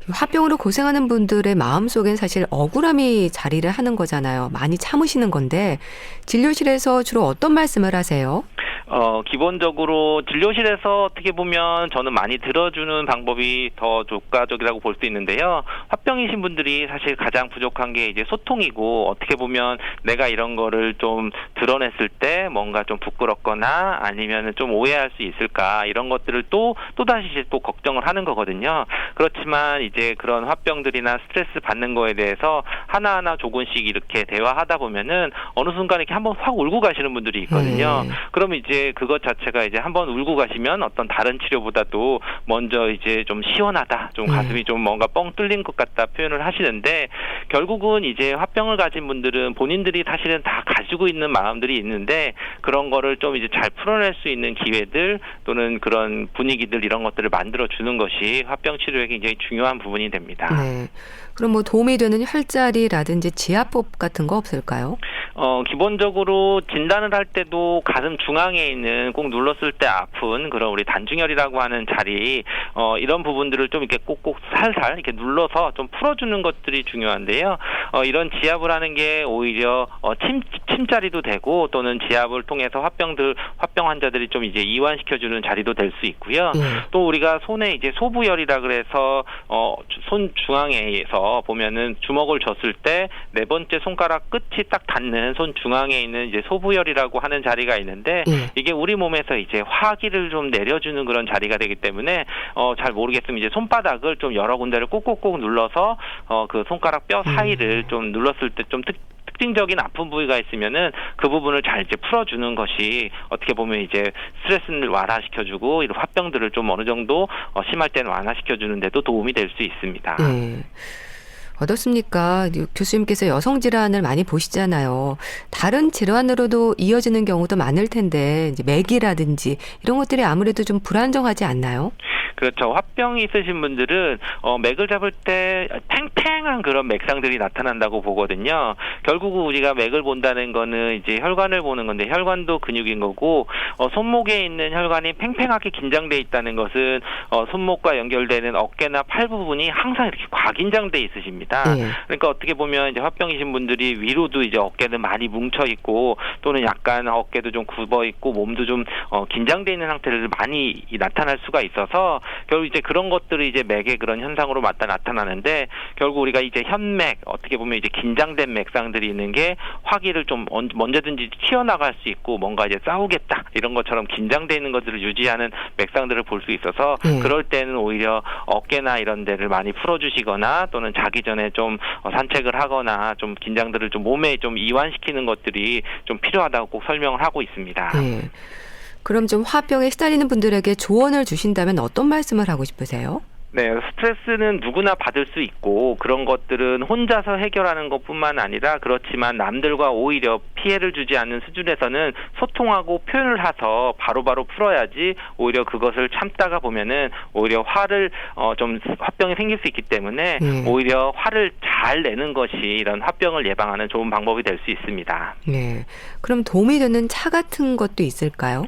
화병으로 고생하는 분들의 마음속엔 사실 억울함이 자리를 하는 거잖아요. 많이 참으시는 건데 진료실에서 주로 어떤 말씀을 하세요? 기본적으로 진료실에서 어떻게 보면 저는 많이 들어주는 방법이 더 효과적이라고 볼 수 있는데요. 화병이신 분들이 사실 가장 부족한 게 이제 소통이고 어떻게 보면 내가 이런 거를 좀 드러냈을 때 뭔가 좀 부끄럽거나 아니면은 좀 오해할 수 있을까 이런 것들을 또다시 이제 또 걱정을 하는 거거든요. 그렇지만 이제 그런 화병들이나 스트레스 받는 거에 대해서 하나하나 조금씩 이렇게 대화하다 보면은 어느 순간 이렇게 한번 확 울고 가시는 분들이 있거든요. 그러면 이제 그것 자체가 이제 한번 울고 가시면 어떤 다른 치료보다도 먼저 이제 좀 시원하다, 좀 가슴이 좀 뭔가 뻥 뚫린 것 같다 표현을 하시는데 결국은 이제 화병을 가진 분들은 본인들이 사실은 다 가지고 있는 마음들이 있는데 그런 거를 좀 이제 잘 풀어낼 수 있는 기회들 또는 그런 분위기들 이런 것들을 만들어 주는 것이 화병 치료에 굉장히 중요한 부분이 됩니다. 그럼 뭐 도움이 되는 혈자리라든지 지압법 같은 거 없을까요? 기본적으로 진단을 할 때도 가슴 중앙에 있는 꼭 눌렀을 때 아픈 그런 우리 단중혈이라고 하는 자리 이런 부분들을 좀 이렇게 꼭꼭 살살 이렇게 눌러서 좀 풀어주는 것들이 중요한데요. 이런 지압을 하는 게 오히려 침자리도 되고 또는 지압을 통해서 화병 환자들이 좀 이제 이완시켜주는 자리도 될 수 있고요. 또 우리가 손에 이제 소부열이라 그래서 손 중앙에서 보면은 주먹을 줬을 때 네 번째 손가락 끝이 딱 닿는 손 중앙에 있는 이제 소부열이라고 하는 자리가 있는데 이게 우리 몸에서 이제 화기를 좀 내려주는 그런 자리가 되기 때문에 잘 모르겠으면 이제 손바닥을 좀 여러 군데를 꼭꼭꼭 눌러서 그 손가락 뼈 사이를 좀 눌렀을 때 좀 특징적인 아픈 부위가 있으면은 그 부분을 잘 이제 풀어주는 것이 어떻게 보면 이제 스트레스를 완화시켜주고 이런 화병들을 좀 어느 정도 심할 때는 완화시켜주는데도 도움이 될 수 있습니다. 어떻습니까? 교수님께서 여성 질환을 많이 보시잖아요. 다른 질환으로도 이어지는 경우도 많을 텐데 이제 맥이라든지 이런 것들이 아무래도 좀 불안정하지 않나요? 그렇죠. 화병이 있으신 분들은 맥을 잡을 때 팽팽한 그런 맥상들이 나타난다고 보거든요. 결국 우리가 맥을 본다는 거는 이제 혈관을 보는 건데 혈관도 근육인 거고 손목에 있는 혈관이 팽팽하게 긴장돼 있다는 것은 손목과 연결되는 어깨나 팔 부분이 항상 이렇게 과긴장돼 있으십니다. 그러니까 어떻게 보면 이제 화병이신 분들이 위로도 이제 어깨는 많이 뭉쳐 있고 또는 약간 어깨도 좀 굽어 있고 몸도 좀 긴장돼 있는 상태를 많이 나타날 수가 있어서 결국 이제 그런 것들이 이제 맥의 그런 현상으로 나타나는데 결국 우리가 이제 현맥 어떻게 보면 이제 긴장된 맥상들이 있는 게 화기를 좀 언제든지 튀어나갈 수 있고 뭔가 이제 싸우겠다 이런 것처럼 긴장돼 있는 것들을 유지하는 맥상들을 볼 수 있어서 그럴 때는 오히려 어깨나 이런 데를 많이 풀어주시거나 또는 자기 전에 좀 산책을 하거나 좀 긴장들을 좀 몸에 좀 이완시키는 것들이 좀 필요하다고 꼭 설명을 하고 있습니다. 네. 그럼 좀 화병에 시달리는 분들에게 조언을 주신다면 어떤 말씀을 하고 싶으세요? 네, 스트레스는 누구나 받을 수 있고 그런 것들은 혼자서 해결하는 것뿐만 아니라 그렇지만 남들과 오히려 피해를 주지 않는 수준에서는 소통하고 표현을 해서 바로바로 풀어야지 오히려 그것을 참다가 보면은 오히려 화를 좀 화병이 생길 수 있기 때문에 오히려 화를 잘 내는 것이 이런 화병을 예방하는 좋은 방법이 될 수 있습니다. 네. 그럼 도움이 되는 차 같은 것도 있을까요?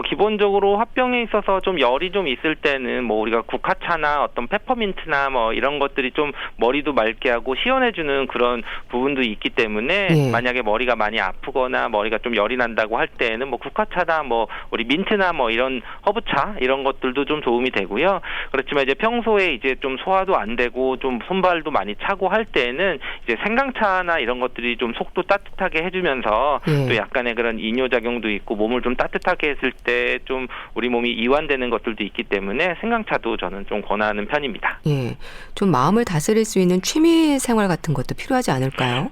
기본적으로 화병에 있어서 좀 열이 좀 있을 때는 뭐 우리가 국화차나 어떤 페퍼민트나 뭐 이런 것들이 좀 머리도 맑게 하고 시원해주는 그런 부분도 있기 때문에 만약에 머리가 많이 아프거나 머리가 좀 열이 난다고 할 때는 뭐 국화차나 뭐 우리 민트나 뭐 이런 허브차 이런 것들도 좀 도움이 되고요. 그렇지만 이제 평소에 이제 좀 소화도 안 되고 좀 손발도 많이 차고 할 때는 이제 생강차나 이런 것들이 좀 속도 따뜻하게 해주면서 또 약간의 그런 이뇨작용도 있고 몸을 좀 따뜻하게 했을 때 좀 우리 몸이 이완되는 것들도 있기 때문에 생강차도 저는 좀 권하는 편입니다. 예, 좀 마음을 다스릴 수 있는 취미 생활 같은 것도 필요하지 않을까요?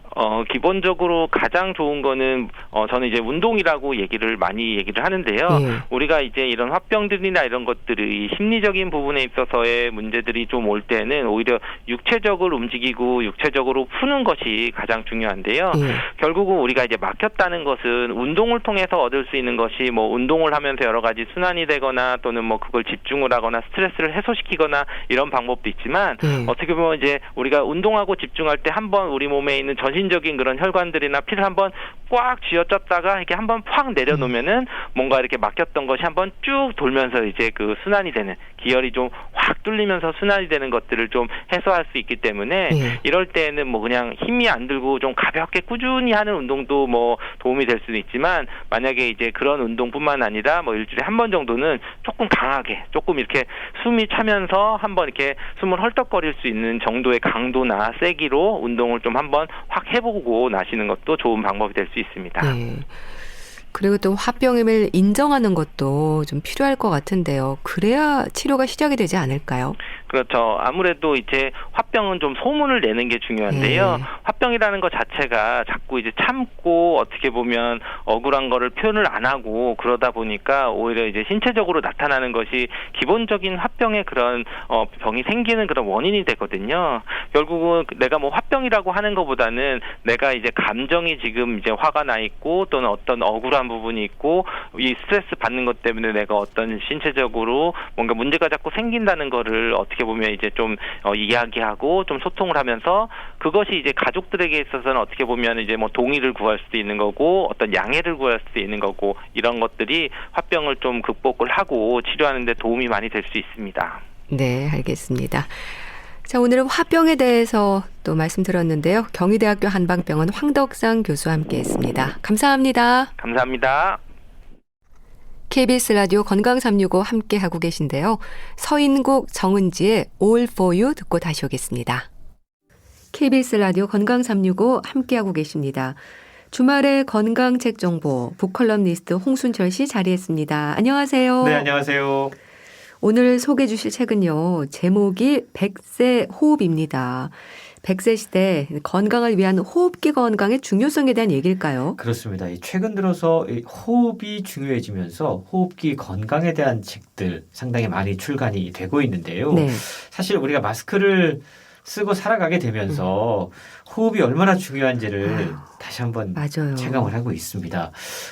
기본적으로 가장 좋은 거는 저는 이제 운동이라고 많이 얘기를 하는데요. 우리가 이제 이런 화병들이나 이런 것들이 심리적인 부분에 있어서의 문제들이 좀 올 때는 오히려 육체적으로 움직이고 육체적으로 푸는 것이 가장 중요한데요. 결국은 우리가 이제 막혔다는 것은 운동을 통해서 얻을 수 있는 것이 뭐 운동을 하면서 여러 가지 순환이 되거나 또는 뭐 그걸 집중을 하거나 스트레스를 해소시키거나 이런 방법도 있지만 어떻게 보면 이제 우리가 운동하고 집중할 때 한번 우리 몸에 있는 전신적인 그런 혈관들이나 피를 한번 꽉 쥐어짰다가 이렇게 한번 팍 내려놓으면은 뭔가 이렇게 막혔던 것이 한번 쭉 돌면서 이제 그 순환이 되는 기혈이 좀 확 뚫리면서 순환이 되는 것들을 좀 해소할 수 있기 때문에 이럴 때는 뭐 그냥 힘이 안 들고 좀 가볍게 꾸준히 하는 운동도 뭐 도움이 될 수는 있지만 만약에 이제 그런 운동뿐만 아니라 뭐 일주일에 한 번 정도는 조금 강하게 조금 이렇게 숨이 차면서 한번 이렇게 숨을 헐떡거릴 수 있는 정도의 강도나 세기로 운동을 좀 한번 확 해보고 나시는 것도 좋은 방법이 될 수 있습니다. 그리고 또 화병임을 인정하는 것도 좀 필요할 것 같은데요. 그래야 치료가 시작이 되지 않을까요? 그렇죠. 아무래도 이제 화병은 좀 소문을 내는 게 중요한데요. 화병이라는 것 자체가 자꾸 이제 참고 어떻게 보면 억울한 거를 표현을 안 하고 그러다 보니까 오히려 이제 신체적으로 나타나는 것이 기본적인 화병의 그런 병이 생기는 그런 원인이 되거든요. 결국은 내가 뭐 화병이라고 하는 것보다는 내가 이제 감정이 지금 이제 화가 나 있고 또는 어떤 억울한 부분이 있고 이 스트레스 받는 것 때문에 내가 어떤 신체적으로 뭔가 문제가 자꾸 생긴다는 거를 어떻게 보면 이제 좀 이야기하고 좀 소통을 하면서 그것이 이제 가족들에게 있어서는 어떻게 보면 이제 뭐 동의를 구할 수도 있는 거고 어떤 양해를 구할 수도 있는 거고 이런 것들이 화병을 좀 극복을 하고 치료하는 데 도움이 많이 될 수 있습니다. 네, 알겠습니다. 자, 오늘은 화병에 대해서 또 말씀 들었는데요. 경희대학교 한방병원 황덕상 교수와 함께했습니다. 감사합니다. 감사합니다. KBS 라디오 건강 365 함께하고 계신데요. 서인국 정은지의 All for You 듣고 다시 오겠습니다. KBS 라디오 건강 365 함께하고 계십니다. 주말의 건강책 정보 북컬럼니스트 홍순철 씨 자리했습니다. 안녕하세요. 네, 안녕하세요. 오늘 소개해 주실 책은요. 제목이 100세 호흡입니다. 100세 시대 건강을 위한 호흡기 건강의 중요성에 대한 얘기일까요? 그렇습니다. 최근 들어서 호흡이 중요해지면서 호흡기 건강에 대한 책들 상당히 많이 출간이 되고 있는데요. 사실 우리가 마스크를 쓰고 살아가게 되면서 호흡이 얼마나 중요한지를 다시 한번 체감을 하고 있습니다.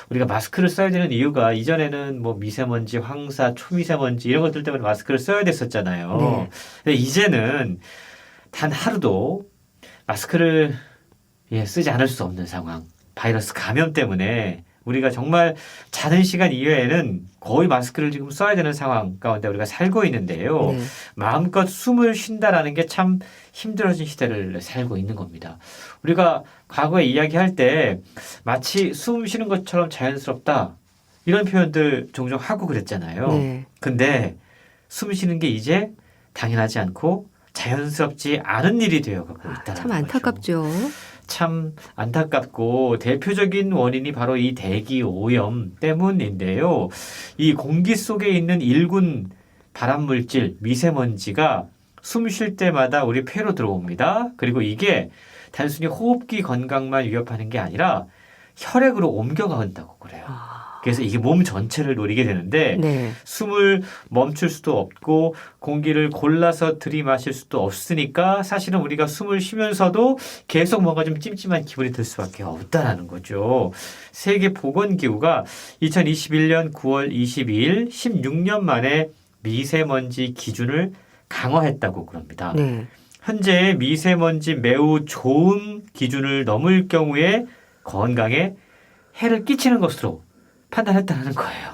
우리가 마스크를 써야 되는 이유가 이전에는 뭐 미세먼지, 황사, 초미세먼지 이런 것들 때문에 마스크를 써야 됐었잖아요. 근데 이제는 단 하루도 마스크를 쓰지 않을 수 없는 상황. 바이러스 감염 때문에 우리가 정말 자는 시간 이외에는 거의 마스크를 지금 써야 되는 상황 가운데 우리가 살고 있는데요. 마음껏 숨을 쉰다라는 게 참 힘들어진 시대를 살고 있는 겁니다. 우리가 과거에 이야기할 때 마치 숨 쉬는 것처럼 자연스럽다 이런 표현들 종종 하고 그랬잖아요. 근데 숨 쉬는 게 이제 당연하지 않고 자연스럽지 않은 일이 되어가고 있다는 참 안타깝죠. 참 안타깝고 대표적인 원인이 바로 이 대기 오염 때문인데요. 이 공기 속에 있는 일군 발암물질 미세먼지가 숨 쉴 때마다 우리 폐로 들어옵니다. 그리고 이게 단순히 호흡기 건강만 위협하는 게 아니라 혈액으로 옮겨간다고 그래요. 그래서 이게 몸 전체를 노리게 되는데 네. 숨을 멈출 수도 없고 공기를 골라서 들이마실 수도 없으니까 사실은 우리가 숨을 쉬면서도 계속 뭔가 좀 찜찜한 기분이 들 수밖에 없다라는 거죠. 세계보건기구가 2021년 9월 22일 16년 만에 미세먼지 기준을 강화했다고 그럽니다. 네. 현재 미세먼지 매우 좋은 기준을 넘을 경우에 건강에 해를 끼치는 것으로 판단했다는 거예요.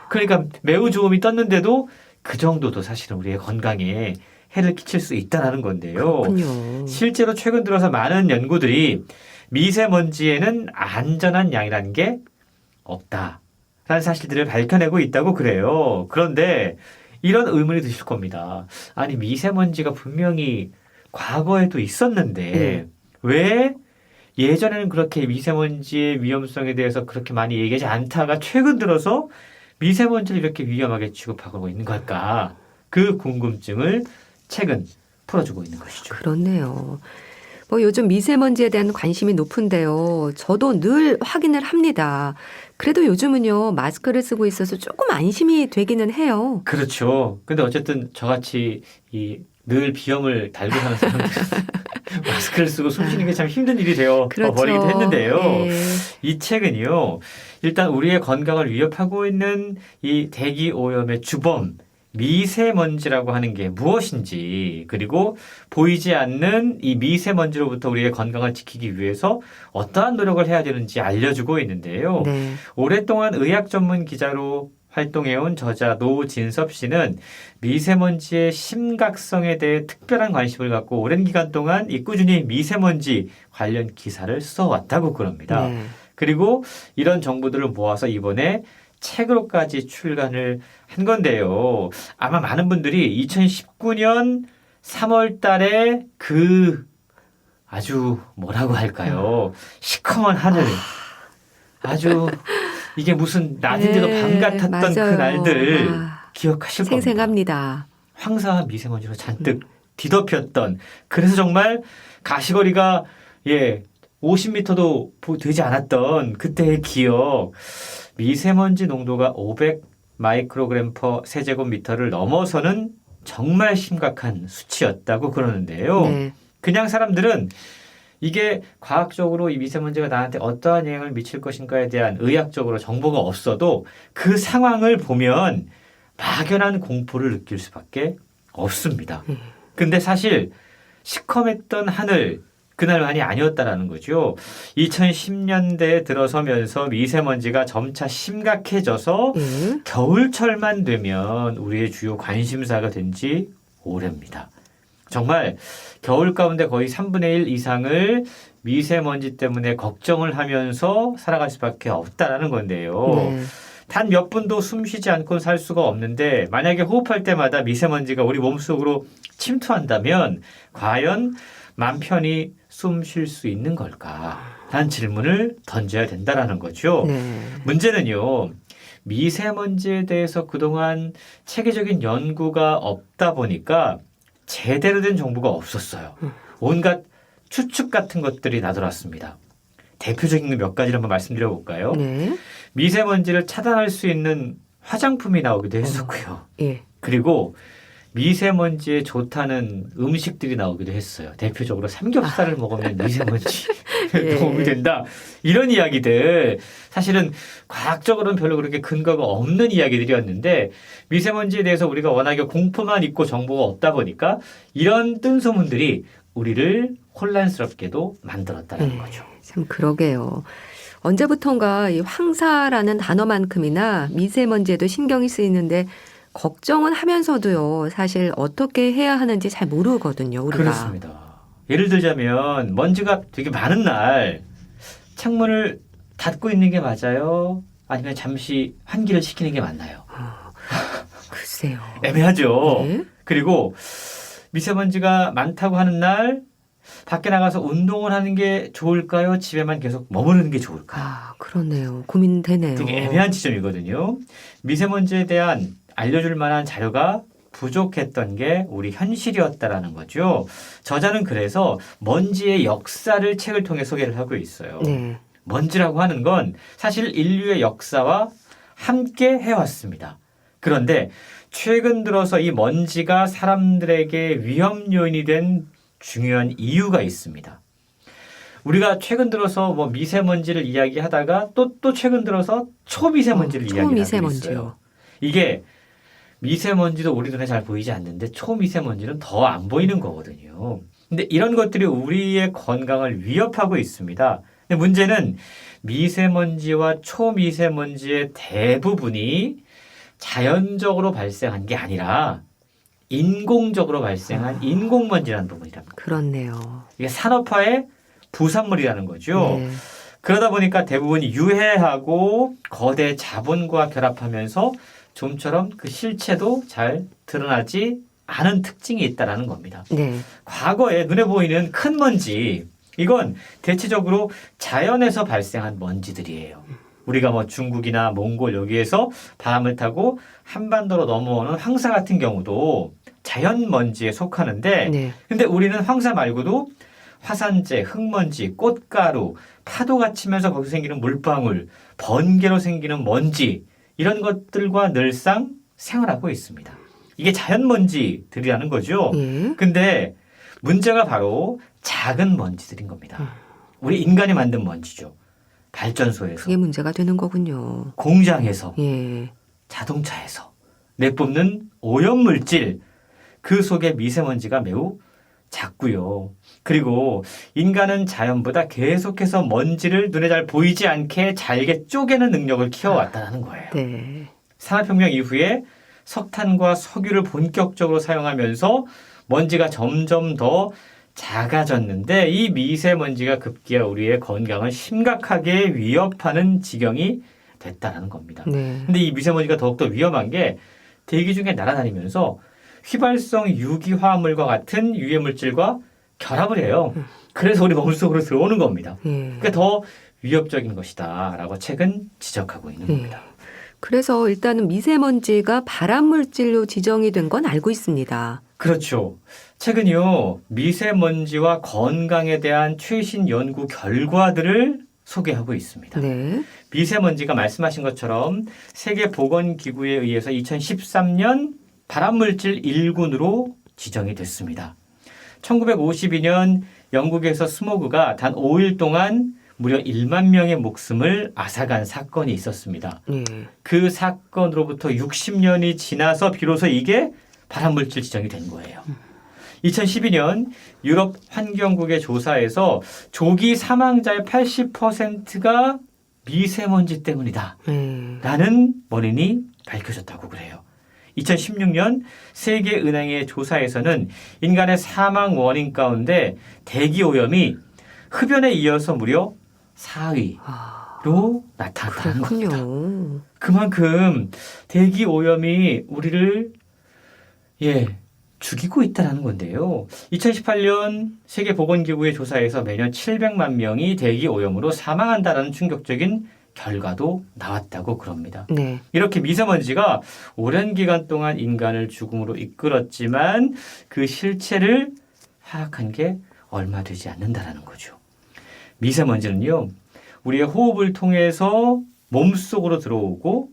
그러니까 매우 좋음이 떴는데도 그 정도도 사실은 우리의 건강에 해를 끼칠 수 있다는 건데요. 그렇군요. 실제로 최근 들어서 많은 연구들이 미세먼지에는 안전한 양이라는 게 없다라는 사실들을 밝혀내고 있다고 그래요. 그런데 이런 의문이 드실 겁니다. 아니 미세먼지가 분명히 과거에도 있었는데 왜 예전에는 그렇게 미세먼지의 위험성에 대해서 그렇게 많이 얘기하지 않다가 최근 들어서 미세먼지를 이렇게 위험하게 취급하고 있는 걸까? 그 궁금증을 최근 풀어주고 있는 것이죠. 그렇네요. 뭐 요즘 미세먼지에 대한 관심이 높은데요. 저도 늘 확인을 합니다. 그래도 요즘은요, 마스크를 쓰고 있어서 조금 안심이 되기는 해요. 그렇죠. 근데 어쨌든 저같이 늘 비염을 달고 사는 사람들은 마스크를 쓰고 숨 쉬는 게 참 힘든 일이 되어 그렇죠. 버리기도 했는데요. 예. 이 책은요. 일단 우리의 건강을 위협하고 있는 이 대기 오염의 주범 미세먼지라고 하는 게 무엇인지 그리고 보이지 않는 이 미세먼지로부터 우리의 건강을 지키기 위해서 어떠한 노력을 해야 되는지 알려주고 있는데요. 네. 오랫동안 의학 전문 기자로 활동해온 저자 노진섭 씨는 미세먼지의 심각성에 대해 특별한 관심을 갖고 오랜 기간 동안 꾸준히 미세먼지 관련 기사를 써왔다고 그럽니다. 네. 그리고 이런 정보들을 모아서 이번에 책으로까지 출간을 한 건데요. 아마 많은 분들이 2019년 3월 달에 아주 뭐라고 할까요? 시커먼 하늘. 아주 이게 무슨 낮인데도 네, 밤 같았던 맞아요. 그 날들 기억하실 겁니다. 생생합니다. 황사와 미세먼지로 잔뜩 뒤덮였던 그래서 정말 가시거리가 50m도 되지 않았던 그때의 기억. 미세먼지 농도가 500 마이크로그램 퍼 세제곱미터를 넘어서는 정말 심각한 수치였다고 그러는데요. 네. 그냥 사람들은 이게 과학적으로 이 미세먼지가 나한테 어떠한 영향을 미칠 것인가에 대한 의학적으로 정보가 없어도 그 상황을 보면 막연한 공포를 느낄 수밖에 없습니다. 근데 사실 시커맸던 하늘 그날만이 아니었다라는 거죠. 2010년대에 들어서면서 미세먼지가 점차 심각해져서 겨울철만 되면 우리의 주요 관심사가 된 지 오래입니다. 정말 겨울 가운데 거의 3분의 1 이상을 미세먼지 때문에 걱정을 하면서 살아갈 수밖에 없다라는 건데요. 네. 단 몇 분도 숨 쉬지 않고 살 수가 없는데 만약에 호흡할 때마다 미세먼지가 우리 몸속으로 침투한다면 과연 맘 편히 숨 쉴 수 있는 걸까? 라는 질문을 던져야 된다라는 거죠. 네. 문제는요. 미세먼지에 대해서 그동안 체계적인 연구가 없다 보니까 제대로 된 정보가 없었어요. 온갖 추측 같은 것들이 나돌았습니다. 대표적인 몇 가지를 한번 말씀드려 볼까요? 네. 미세먼지를 차단할 수 있는 화장품이 나오기도 했었고요. 예. 그리고 미세먼지에 좋다는 음식들이 나오기도 했어요. 대표적으로 삼겹살을 먹으면 미세먼지 도움이 된다. 이런 이야기들 사실은 과학적으로는 별로 그렇게 근거가 없는 이야기들이었는데 미세먼지에 대해서 우리가 워낙에 공포만 있고 정보가 없다 보니까 이런 뜬소문들이 우리를 혼란스럽게도 만들었다는 거죠. 참 그러게요. 언제부턴가 이 황사라는 단어만큼이나 미세먼지에도 신경이 쓰이는데 걱정은 하면서도요. 사실 어떻게 해야 하는지 잘 모르거든요. 우리가. 그렇습니다. 예를 들자면 먼지가 되게 많은 날 창문을 닫고 있는 게 맞아요? 아니면 잠시 환기를 시키는 게 맞나요? 글쎄요. 애매하죠. 네. 그리고 미세먼지가 많다고 하는 날 밖에 나가서 운동을 하는 게 좋을까요? 집에만 계속 머무르는 게 좋을까요? 아, 그렇네요. 고민되네요. 되게 애매한 지점이거든요. 미세먼지에 대한 알려줄 만한 자료가 부족했던 게 우리 현실이었다라는 거죠. 저자는 그래서 먼지의 역사를 책을 통해 소개를 하고 있어요. 네. 먼지라고 하는 건 사실 인류의 역사와 함께 해왔습니다. 그런데 최근 들어서 이 먼지가 사람들에게 위험 요인이 된 중요한 이유가 있습니다. 우리가 최근 들어서 뭐 미세먼지를 이야기하다가 또 최근 들어서 초미세먼지를 이야기하고 있어요. 이게 미세먼지도 우리 눈에 잘 보이지 않는데 초미세먼지는 더 안 보이는 거거든요. 근데 이런 것들이 우리의 건강을 위협하고 있습니다. 근데 문제는 미세먼지와 초미세먼지의 대부분이 자연적으로 발생한 게 아니라 인공적으로 발생한 인공먼지라는 부분이랍니다. 그렇네요. 이게 산업화의 부산물이라는 거죠. 네. 그러다 보니까 대부분이 유해하고 거대 자본과 결합하면서 좀처럼 그 실체도 잘 드러나지 않은 특징이 있다는 겁니다. 네. 과거에 눈에 보이는 큰 먼지, 이건 대체적으로 자연에서 발생한 먼지들이에요. 우리가 뭐 중국이나 몽골 여기에서 바람을 타고 한반도로 넘어오는 황사 같은 경우도 자연 먼지에 속하는데 네. 근데 우리는 황사 말고도 화산재, 흙먼지, 꽃가루, 파도가 치면서 거기서 생기는 물방울, 번개로 생기는 먼지 이런 것들과 늘상 생활하고 있습니다. 이게 자연 먼지들이라는 거죠. 예. 근데 문제가 바로 작은 먼지들인 겁니다. 우리 인간이 만든 먼지죠. 발전소에서, 그게 문제가 되는 거군요. 공장에서, 예. 자동차에서 내뿜는 오염물질, 그 속에 미세먼지가 매우 작고요. 그리고 인간은 자연보다 계속해서 먼지를 눈에 잘 보이지 않게 잘게 쪼개는 능력을 키워왔다는 거예요. 네. 산업혁명 이후에 석탄과 석유를 본격적으로 사용하면서 먼지가 점점 더 작아졌는데 이 미세먼지가 급기야 우리의 건강을 심각하게 위협하는 지경이 됐다는 겁니다. 네. 근데 이 미세먼지가 더욱더 위험한 게 대기 중에 날아다니면서 휘발성 유기화합물과 같은 유해물질과 결합을 해요. 그래서 우리 몸속으로 들어오는 겁니다. 예. 그러니까 더 위협적인 것이다라고 책은 지적하고 있는 예. 겁니다. 그래서 일단은 미세먼지가 발암물질로 지정이 된 건 알고 있습니다. 그렇죠. 최근요 미세먼지와 건강에 대한 최신 연구 결과들을 소개하고 있습니다. 네. 미세먼지가 말씀하신 것처럼 세계보건기구에 의해서 2013년 발암물질 1군으로 지정이 됐습니다. 1952년 영국에서 스모그가 단 5일 동안 무려 1만 명의 목숨을 앗아간 사건이 있었습니다. 예. 그 사건으로부터 60년이 지나서 비로소 이게 발암물질 지정이 된 거예요. 2012년 유럽 환경국의 조사에서 조기 사망자의 80%가 미세먼지 때문이다. 라는 원인이 밝혀졌다고 그래요. 2016년 세계은행의 조사에서는 인간의 사망 원인 가운데 대기오염이 흡연에 이어서 무려 4위로 나타났다는 겁니다. 그렇군요. 그만큼 대기오염이 우리를 죽이고 있다는 건데요. 2018년 세계보건기구의 조사에서 매년 700만 명이 대기오염으로 사망한다는 충격적인 결과도 나왔다고 그럽니다. 네. 이렇게 미세먼지가 오랜 기간 동안 인간을 죽음으로 이끌었지만 그 실체를 파악한 게 얼마 되지 않는다라는 거죠. 미세먼지는요, 우리의 호흡을 통해서 몸속으로 들어오고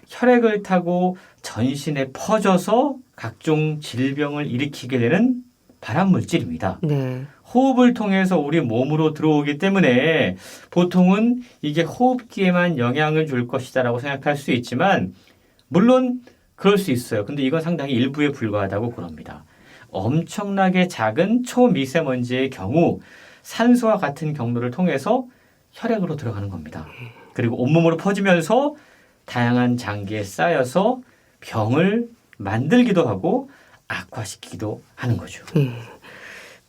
혈액을 타고 전신에 퍼져서 각종 질병을 일으키게 되는 발암물질입니다. 네. 호흡을 통해서 우리 몸으로 들어오기 때문에 보통은 이게 호흡기에만 영향을 줄 것이다라고 생각할 수 있지만 물론 그럴 수 있어요. 근데 이건 상당히 일부에 불과하다고 그럽니다. 엄청나게 작은 초미세먼지의 경우 산소와 같은 경로를 통해서 혈액으로 들어가는 겁니다. 그리고 온몸으로 퍼지면서 다양한 장기에 쌓여서 병을 만들기도 하고 악화시키기도 하는 거죠. 예.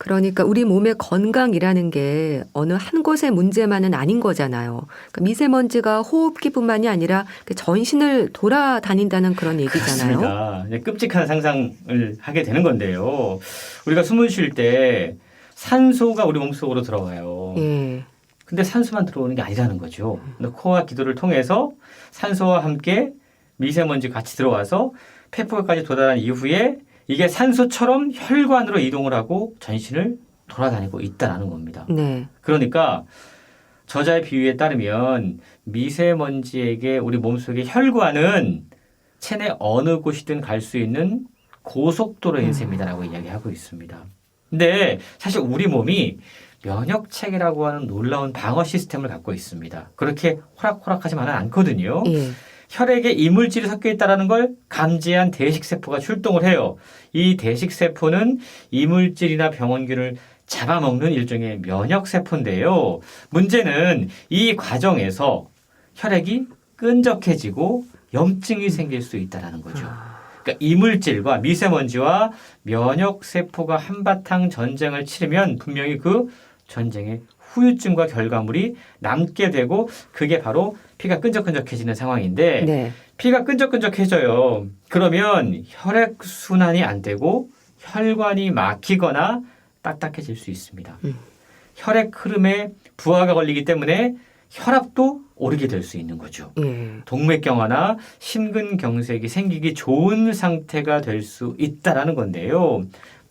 그러니까 우리 몸의 건강이라는 게 어느 한 곳의 문제만은 아닌 거잖아요. 그러니까 미세먼지가 호흡기뿐만이 아니라 전신을 돌아다닌다는 그런 얘기잖아요. 그렇습니다. 이제 끔찍한 상상을 하게 되는 건데요. 우리가 숨을 쉴 때 산소가 우리 몸속으로 들어와요. 예. 근데 산소만 들어오는 게 아니라는 거죠. 코와 기도를 통해서 산소와 함께 미세먼지 같이 들어와서 폐포까지 도달한 이후에 이게 산소처럼 혈관으로 이동을 하고 전신을 돌아다니고 있다는 겁니다. 네. 그러니까 저자의 비유에 따르면 미세먼지에게 우리 몸속의 혈관은 체내 어느 곳이든 갈 수 있는 고속도로인 셈이다라고 이야기하고 있습니다. 근데 사실 우리 몸이 면역체계라고 하는 놀라운 방어 시스템을 갖고 있습니다. 그렇게 호락호락하지만은 않거든요. 예. 혈액에 이물질이 섞여 있다는 걸 감지한 대식세포가 출동을 해요. 이 대식세포는 이물질이나 병원균을 잡아먹는 일종의 면역세포인데요. 문제는 이 과정에서 혈액이 끈적해지고 염증이 생길 수 있다는 거죠. 그러니까 이물질과 미세먼지와 면역세포가 한바탕 전쟁을 치르면 분명히 그 전쟁의 후유증과 결과물이 남게 되고 그게 바로 피가 끈적끈적해지는 상황인데 네. 피가 끈적끈적해져요. 그러면 혈액순환이 안 되고 혈관이 막히거나 딱딱해질 수 있습니다. 혈액 흐름에 부하가 걸리기 때문에 혈압도 오르게 될 수 있는 거죠. 동맥경화나 심근경색이 생기기 좋은 상태가 될 수 있다는 건데요.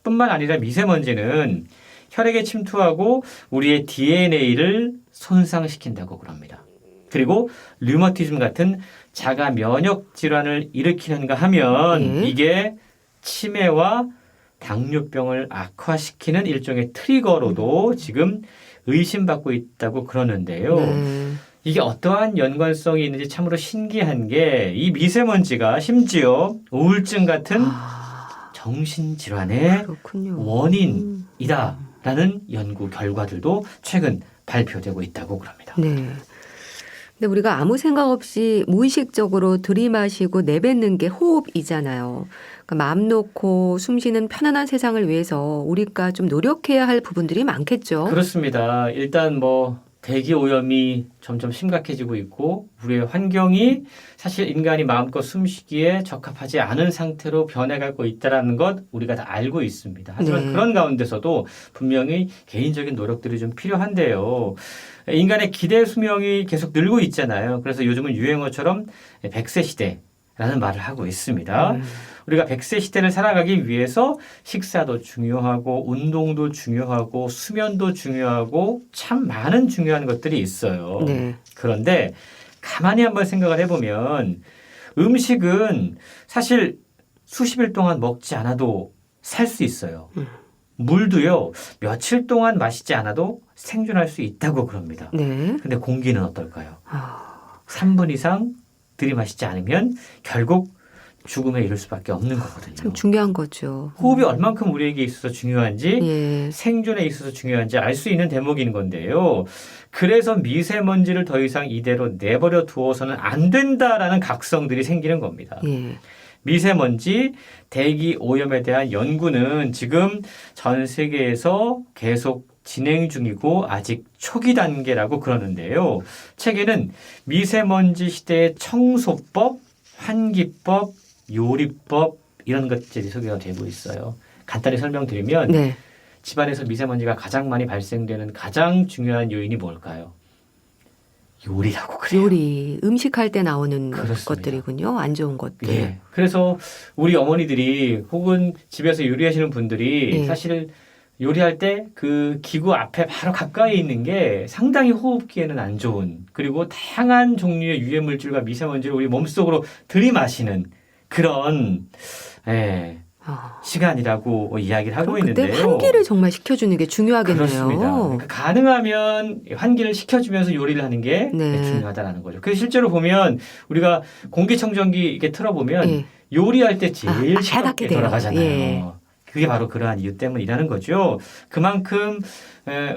뿐만 아니라 미세먼지는 혈액에 침투하고 우리의 DNA를 손상시킨다고 그럽니다. 그리고 류마티즘 같은 자가 면역 질환을 일으키는가 하면 이게 치매와 당뇨병을 악화시키는 일종의 트리거로도 지금 의심받고 있다고 그러는데요. 이게 어떠한 연관성이 있는지 참으로 신기한 게 이 미세먼지가 심지어 우울증 같은 정신질환의 원인이다라는 연구 결과들도 최근 발표되고 있다고 그럽니다. 네. 근데 우리가 아무 생각 없이 무의식적으로 들이마시고 내뱉는 게 호흡이잖아요. 그러니까 마음 놓고 숨쉬는 편안한 세상을 위해서 우리가 좀 노력해야 할 부분들이 많겠죠. 그렇습니다. 일단 대기 오염이 점점 심각해지고 있고 우리의 환경이 사실 인간이 마음껏 숨쉬기에 적합하지 않은 상태로 변해가고 있다는 것 우리가 다 알고 있습니다. 하지만 그런 가운데서도 분명히 개인적인 노력들이 좀 필요한데요. 인간의 기대 수명이 계속 늘고 있잖아요. 그래서 요즘은 유행어처럼 100세 시대라는 말을 하고 있습니다. 우리가 100세 시대를 살아가기 위해서 식사도 중요하고 운동도 중요하고 수면도 중요하고 참 많은 중요한 것들이 있어요. 네. 그런데 가만히 한번 생각을 해보면 음식은 사실 수십 일 동안 먹지 않아도 살 수 있어요. 물도요. 며칠 동안 마시지 않아도 생존할 수 있다고 그럽니다. 근데 공기는 어떨까요? 3분 이상 들이마시지 않으면 결국 죽음에 이를 수밖에 없는 거거든요. 참 중요한 거죠. 호흡이 얼만큼 우리에게 있어서 중요한지 생존에 있어서 중요한지 알 수 있는 대목인 건데요. 그래서 미세먼지를 더 이상 이대로 내버려 두어서는 안 된다라는 각성들이 생기는 겁니다. 미세먼지, 대기 오염에 대한 연구는 지금 전 세계에서 계속 진행 중이고 아직 초기 단계라고 그러는데요. 책에는 미세먼지 시대의 청소법, 환기법, 요리법 이런 것들이 소개가 되고 있어요. 간단히 설명드리면 집안에서 미세먼지가 가장 많이 발생되는 가장 중요한 요인이 뭘까요? 요리라고 그래요. 요리, 음식할 때 나오는 그렇습니다. 것들이군요. 안 좋은 것들. 예. 그래서 우리 어머니들이 혹은 집에서 요리하시는 분들이 사실 요리할 때 그 기구 앞에 바로 가까이 있는 게 상당히 호흡기에는 안 좋은 그리고 다양한 종류의 유해물질과 미세먼지를 우리 몸속으로 들이마시는 그런 시간이라고 이야기를 하고 있는데요. 그때 환기를 정말 시켜주는 게 중요하겠네요. 그렇습니다. 그러니까 가능하면 환기를 시켜주면서 요리를 하는 게 중요하다는 거죠. 그래서 실제로 보면 우리가 공기청정기 이렇게 틀어보면 요리할 때 제일 시끄럽게 돌아가잖아요. 그게 바로 그러한 이유 때문이라는 거죠. 그만큼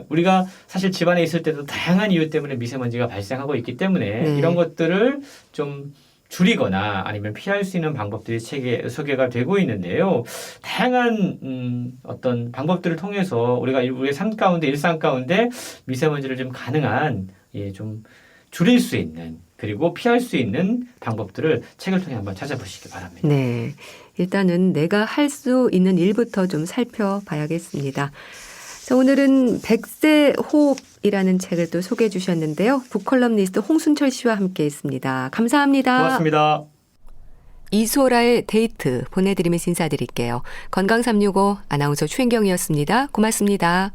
우리가 사실 집안에 있을 때도 다양한 이유 때문에 미세먼지가 발생하고 있기 때문에 이런 것들을 좀 줄이거나 아니면 피할 수 있는 방법들이 책에 소개가 되고 있는데요. 다양한 어떤 방법들을 통해서 우리의 삶 가운데 일상 가운데 미세먼지를 좀 가능한 좀 줄일 수 있는 그리고 피할 수 있는 방법들을 책을 통해 한번 찾아보시기 바랍니다. 네, 일단은 내가 할 수 있는 일부터 좀 살펴봐야겠습니다. 자, 오늘은 백세 호흡이라는 책을 또 소개해 주셨는데요. 북컬럼니스트 홍순철 씨와 함께했습니다. 감사합니다. 고맙습니다. 이소라의 데이트 보내드리면서 인사드릴게요. 건강365 아나운서 최인경이었습니다. 고맙습니다.